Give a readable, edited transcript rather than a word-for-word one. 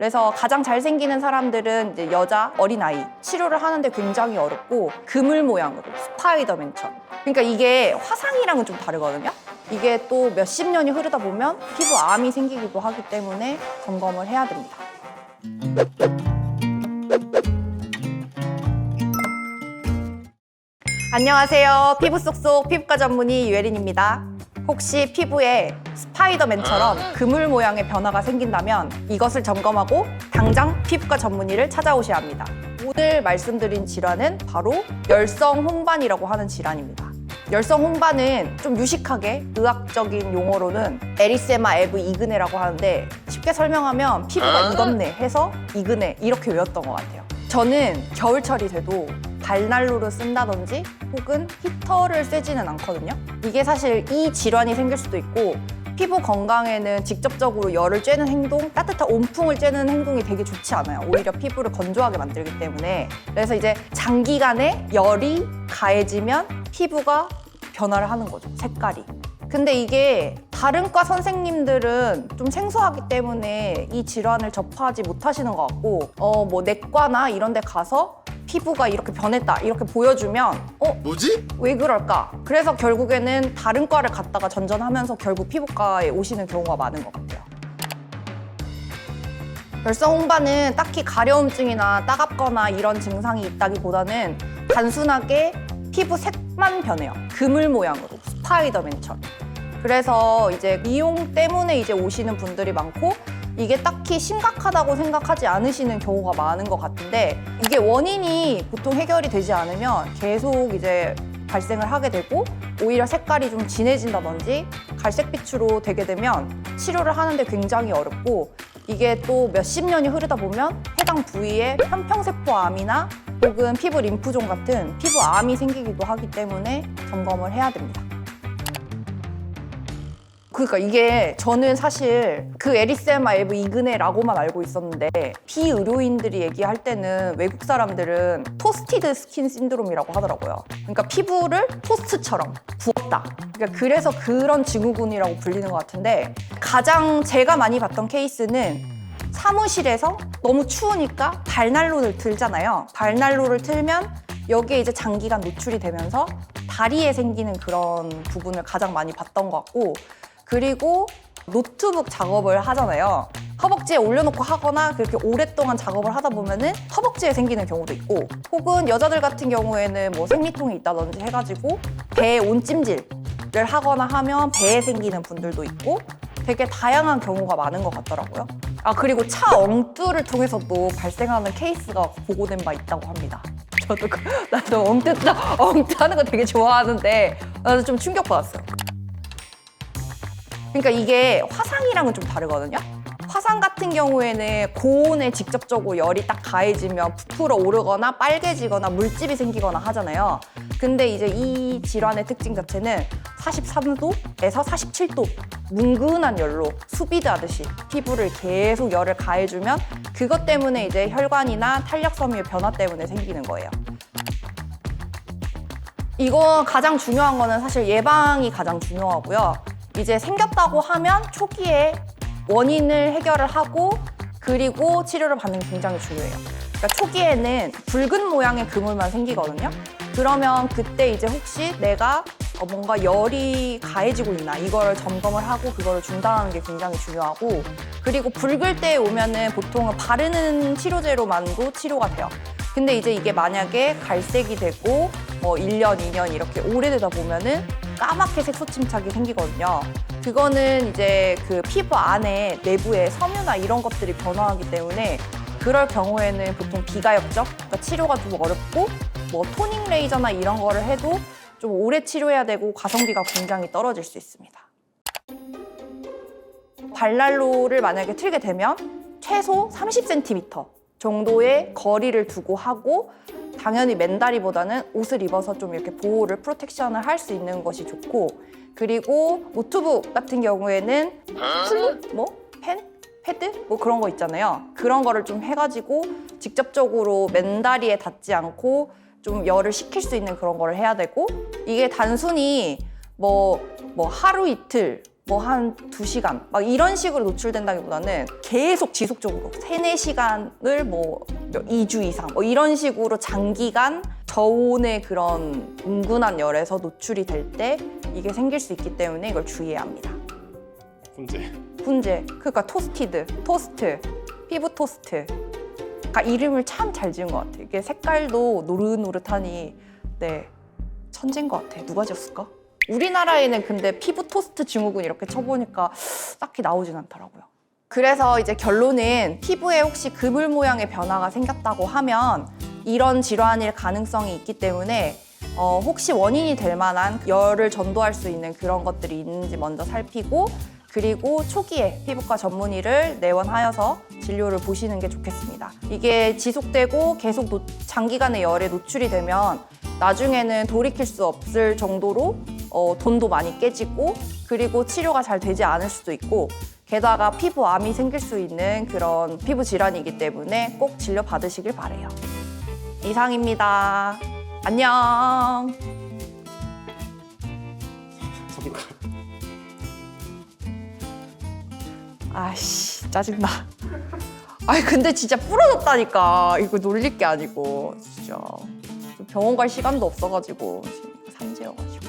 그래서 가장 잘생기는 사람들은 이제 여자, 어린아이 치료를 하는데 굉장히 어렵고 그물 모양으로 스파이더맨처럼. 그러니까 이게 화상이랑은 좀 다르거든요. 이게 또 몇십 년이 흐르다 보면 피부암이 생기기도 하기 때문에 점검을 해야 됩니다. 안녕하세요. 피부 쏙쏙 피부과 전문의 유혜린입니다. 혹시 피부에 스파이더맨처럼 그물 모양의 변화가 생긴다면 이것을 점검하고 당장 피부과 전문의를 찾아오셔야 합니다. 오늘 말씀드린 질환은 바로 열성 홍반이라고 하는 질환입니다. 열성 홍반은 좀 유식하게 의학적인 용어로는 에리세마 에브 이그네라고 하는데 쉽게 설명하면 피부가 익었네 해서 이그네 이렇게 외웠던 것 같아요. 저는 겨울철이 돼도 발난로를 쓴다든지 혹은 히터를 쐬지는 않거든요. 이게 사실 이 질환이 생길 수도 있고 피부 건강에는 직접적으로 열을 쬐는 행동, 따뜻한 온풍을 쬐는 행동이 되게 좋지 않아요. 오히려 피부를 건조하게 만들기 때문에. 그래서 이제 장기간에 열이 가해지면 피부가 변화를 하는 거죠, 색깔이. 근데 이게 다른 과 선생님들은 좀 생소하기 때문에 이 질환을 접하지 못하시는 것 같고 뭐 내과나 이런 데 가서 피부가 이렇게 변했다 이렇게 보여주면 뭐지? 왜 그럴까? 그래서 결국에는 다른 과를 갔다가 전전하면서 결국 피부과에 오시는 경우가 많은 것 같아요. 열성 홍반은 딱히 가려움증이나 따갑거나 이런 증상이 있다기보다는 단순하게 피부 색만 변해요. 그물 모양으로 스파이더맨처럼. 그래서 이제 미용 때문에 이제 오시는 분들이 많고 이게 딱히 심각하다고 생각하지 않으시는 경우가 많은 것 같은데 이게 원인이 보통 해결이 되지 않으면 계속 이제 발생을 하게 되고 오히려 색깔이 좀 진해진다든지 갈색빛으로 되게 되면 치료를 하는데 굉장히 어렵고 이게 또 몇십 년이 흐르다 보면 해당 부위에 편평세포암이나 혹은 피부 림프종 같은 피부암이 생기기도 하기 때문에 점검을 해야 됩니다. 그러니까 이게 저는 사실 그 에리세마 에브 이그네라고만 알고 있었는데 비의료인들이 얘기할 때는 외국 사람들은 토스티드 스킨 신드롬이라고 하더라고요. 그러니까 피부를 토스트처럼 구웠다. 그러니까 그래서 그런 증후군이라고 불리는 것 같은데 가장 제가 많이 봤던 케이스는 사무실에서 너무 추우니까 발난로를 틀잖아요. 발난로를 틀면 여기에 이제 장기간 노출이 되면서 다리에 생기는 그런 부분을 가장 많이 봤던 것 같고 그리고 노트북 작업을 하잖아요. 허벅지에 올려놓고 하거나 그렇게 오랫동안 작업을 하다 보면은 허벅지에 생기는 경우도 있고 혹은 여자들 같은 경우에는 뭐 생리통이 있다든지 해가지고 배에 온찜질을 하거나 하면 배에 생기는 분들도 있고 되게 다양한 경우가 많은 것 같더라고요. 그리고 차 엉뚜를 통해서도 발생하는 케이스가 보고된 바 있다고 합니다. 나도 엉뚜하는 거 되게 좋아하는데 나도 좀 충격받았어요. 그러니까 이게 화상이랑은 좀 다르거든요. 화상 같은 경우에는 고온에 직접적으로 열이 딱 가해지면 부풀어 오르거나 빨개지거나 물집이 생기거나 하잖아요. 근데 이제 이 질환의 특징 자체는 43도에서 47도 뭉근한 열로 수비드 하듯이 피부를 계속 열을 가해주면 그것 때문에 이제 혈관이나 탄력 섬유의 변화 때문에 생기는 거예요. 이건 가장 중요한 거는 사실 예방이 가장 중요하고요. 이제 생겼다고 하면 초기에 원인을 해결을 하고 그리고 치료를 받는 게 굉장히 중요해요. 그러니까 초기에는 붉은 모양의 그물만 생기거든요. 그러면 그때 이제 혹시 내가 뭔가 열이 가해지고 있나 이걸 점검을 하고 그거를 중단하는 게 굉장히 중요하고 그리고 붉을 때 오면은 보통은 바르는 치료제로만도 치료가 돼요. 근데 이제 이게 만약에 갈색이 되고 뭐 1년, 2년 이렇게 오래되다 보면은 까맣게 색소 침착이 생기거든요. 그거는 이제 그 피부 안에 내부에 섬유나 이런 것들이 변화하기 때문에 그럴 경우에는 보통 비가역적, 그러니까 치료가 좀 어렵고 뭐 토닝 레이저나 이런 거를 해도 좀 오래 치료해야 되고 가성비가 굉장히 떨어질 수 있습니다. 발난로를 만약에 틀게 되면 최소 30cm 정도의 거리를 두고 하고 당연히 맨다리보다는 옷을 입어서 좀 이렇게 보호를 프로텍션을 할 수 있는 것이 좋고 그리고 노트북 같은 경우에는 플루? 펜? 패드? 그런 거 있잖아요. 그런 거를 좀 해가지고 직접적으로 맨다리에 닿지 않고 좀 열을 식힐 수 있는 그런 거를 해야 되고 이게 단순히 뭐 하루 이틀 뭐 한 2시간 막 이런 식으로 노출된다기보다는 계속 지속적으로 3-4시간을 뭐 2주 이상 뭐 이런 식으로 장기간 저온의 그런 은근한 열에서 노출이 될 때 이게 생길 수 있기 때문에 이걸 주의해야 합니다. 훈제. 그러니까 토스트, 피부 토스트. 그러니까 이름을 참 잘 지은 것 같아요. 이게 색깔도 노릇노릇하니 네 천재인 것 같아요. 누가 지었을까? 우리나라에는 근데 피부 토스트 증후군 이렇게 쳐보니까 딱히 나오진 않더라고요. 그래서 이제 결론은 피부에 혹시 그물 모양의 변화가 생겼다고 하면 이런 질환일 가능성이 있기 때문에 혹시 원인이 될 만한 열을 전도할 수 있는 그런 것들이 있는지 먼저 살피고 그리고 초기에 피부과 전문의를 내원하여서 진료를 보시는 게 좋겠습니다. 이게 지속되고 계속 장기간의 열에 노출이 되면 나중에는 돌이킬 수 없을 정도로 돈도 많이 깨지고 그리고 치료가 잘 되지 않을 수도 있고 게다가 피부암이 생길 수 있는 그런 피부 질환이기 때문에 꼭 진료 받으시길 바래요. 이상입니다. 안녕. 아씨 짜증나. 아니 근데 진짜 부러졌다니까. 이거 놀릴 게 아니고 진짜 병원 갈 시간도 없어가지고 지금 산재여가지고.